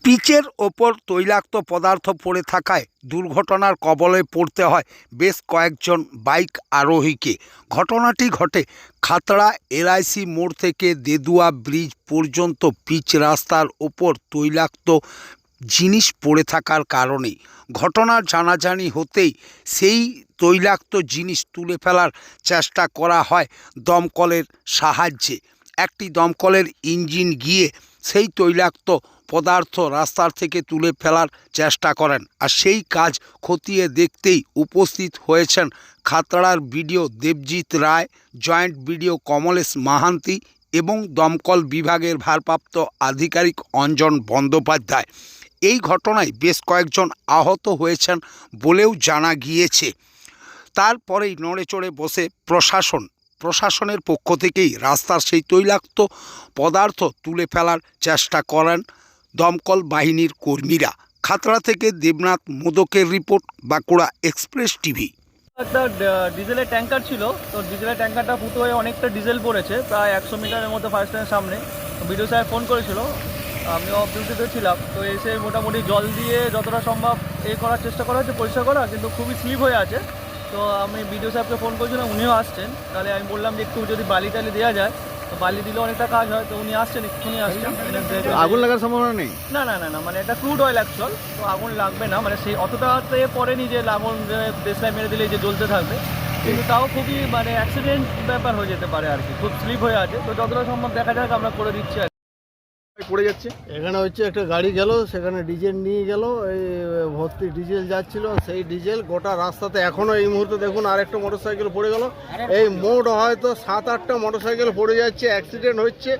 পিচের ওপর তৈলাক্ত পদার্থ পড়ে থাকায় দুর্ঘটনার কবলে পড়তে হয় বেশ কয়েকজন বাইক আরোহীকে। ঘটনাটি ঘটে খাতড়া এলআইসি মোড় থেকে দেদুয়া ব্রিজ পর্যন্ত পিচ রাস্তার ওপর তৈলাক্ত জিনিস পড়ে থাকার কারণেই। ঘটনার জানাজানি হতেই সেই তৈলাক্ত জিনিস তুলে ফেলার চেষ্টা করা হয় দমকলের সাহায্যে। একটি দমকলের ইঞ্জিন গিয়ে সেই তৈলাক্ত পদার্থ রাস্তার থেকে তুলে ফেলার চেষ্টা করেন, আর সেই কাজ খতিয়ে দেখতেই উপস্থিত হয়েছেন খাতড়ার বিডিও দেবজিৎ রায়, জয়েন্ট বিডিও কমলেশ মাহান্তি এবং দমকল বিভাগের ভারপ্রাপ্ত আধিকারিক অঞ্জন বন্দ্যোপাধ্যায়। এই ঘটনায় বেশ কয়েকজন আহত হয়েছেন বলেও জানা গিয়েছে। তারপরেই নড়েচড়ে বসে প্রশাসনের পক্ষ থেকেই রাস্তার সেই তৈলাক্ত পদার্থ তুলে ফেলার চেষ্টা করেন দমকল বাহিনীর কর্মীরা। খাতড়া থেকে দেবনাথ মোদকের রিপোর্ট, বাঁকুড়া এক্সপ্রেস টিভি। একটা ডিজেলের ট্যাঙ্কার ছিল, তো ডিজেলের ট্যাঙ্কারটা ফুটো হয়ে অনেকটা ডিজেল পড়েছে, প্রায় 100 মিটারের মতো ফায়ার স্টেশনের সামনে। বিডিও সাহেব ফোন করেছিল, আমি অফ ডিউটিতে ছিলাম, তো এসে মোটামুটি জল দিয়ে যতটা সম্ভব করার চেষ্টা করা হচ্ছে, পরিষ্কার করা, কিন্তু খুবই স্লিপ হয়ে আছে। তো আমি বিডিও সাহেবকে ফোন করেছিলাম, উনিও আসছেন। তাহলে আমি বললাম যে একটু যদি বালি টালি দেওয়া যায়, তো বালি দিলে অনেকটা কাজ হয়। তো উনি আসছেন, এক্ষুনি আসছেন। আগুন লাগার সম্ভাবনা নেই? না না না না, মানে এটা ক্রুড অয়েল অ্যাকচুয়াল, তো আগুন লাগবে না, মানে সেই অতটাতে পড়েনি যে আগুন দেশলাই মেরে দিলে যে জ্বলতে থাকবে, কিন্তু তাও খুবই মানে অ্যাক্সিডেন্ট ব্যাপার হয়ে যেতে পারে আর কি, খুব স্লিপ হয়ে আছে। তো যতটা সম্ভব দেখা যাক, আমরা করে দিচ্ছি আর পড়ে যাচ্ছে। এখানে হচ্ছে একটা গাড়ি গেল, সেখানে ডিজেল নিয়ে গেল, এই ভর্তি ডিজেল যাচ্ছিল, সেই ডিজেল গোটা রাস্তাতে এখনও এই মুহূর্তে দেখুন আরেকটা মোটরসাইকেল পড়ে গেল। এই মোট হয়তো 7-8টা মোটরসাইকেল পড়ে যাচ্ছে, অ্যাক্সিডেন্ট হচ্ছে।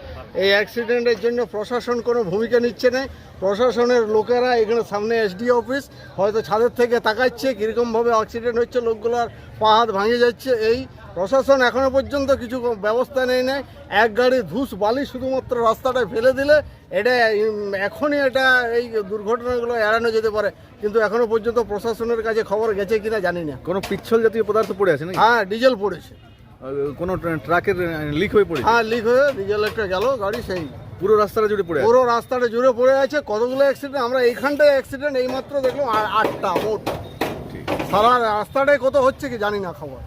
এই অ্যাক্সিডেন্টের জন্য প্রশাসন কোনো ভূমিকা নিচ্ছে না। প্রশাসনের লোকেরা এখানে সামনে এসডিও অফিস, হয়তো ছাদের থেকে তাকাচ্ছে কীরকমভাবে অ্যাক্সিডেন্ট হচ্ছে, লোকগুলোর পা হাত ভাঙে যাচ্ছে। এই প্রশাসন এখনো পর্যন্ত কিছু ব্যবস্থা নেই নাই। এক গাড়ি ধূস বালি শুধুমাত্র রাস্তাটায় ফেলে দিলে এটা এখনই এটা এই দুর্ঘটনাগুলো এড়ানো যেতে পারে, কিন্তু এখনো পর্যন্ত প্রশাসনের কাছে খবর গেছে কিনা জানি না। কোনো পিচ্ছল জাতীয় পদার্থ পড়ে আছে নাকি? হ্যাঁ, ডিজেল পড়েছে। কোনো ট্রাকের লিক হয়ে পড়েছে? হ্যাঁ, লিক হয়ে ডিজেল একটা গেল গাড়ি, সেই পুরো রাস্তাটা জুড়ে পড়ে আছে? পুরো রাস্তাটা জুড়ে পড়ে আছে। কতগুলো অ্যাক্সিডেন্ট আমরা এইখানটায় অ্যাক্সিডেন্ট এইমাত্র দেখলাম, আর 8টা মোট। সারা রাস্তাটায় কত হচ্ছে কি জানি না খবর।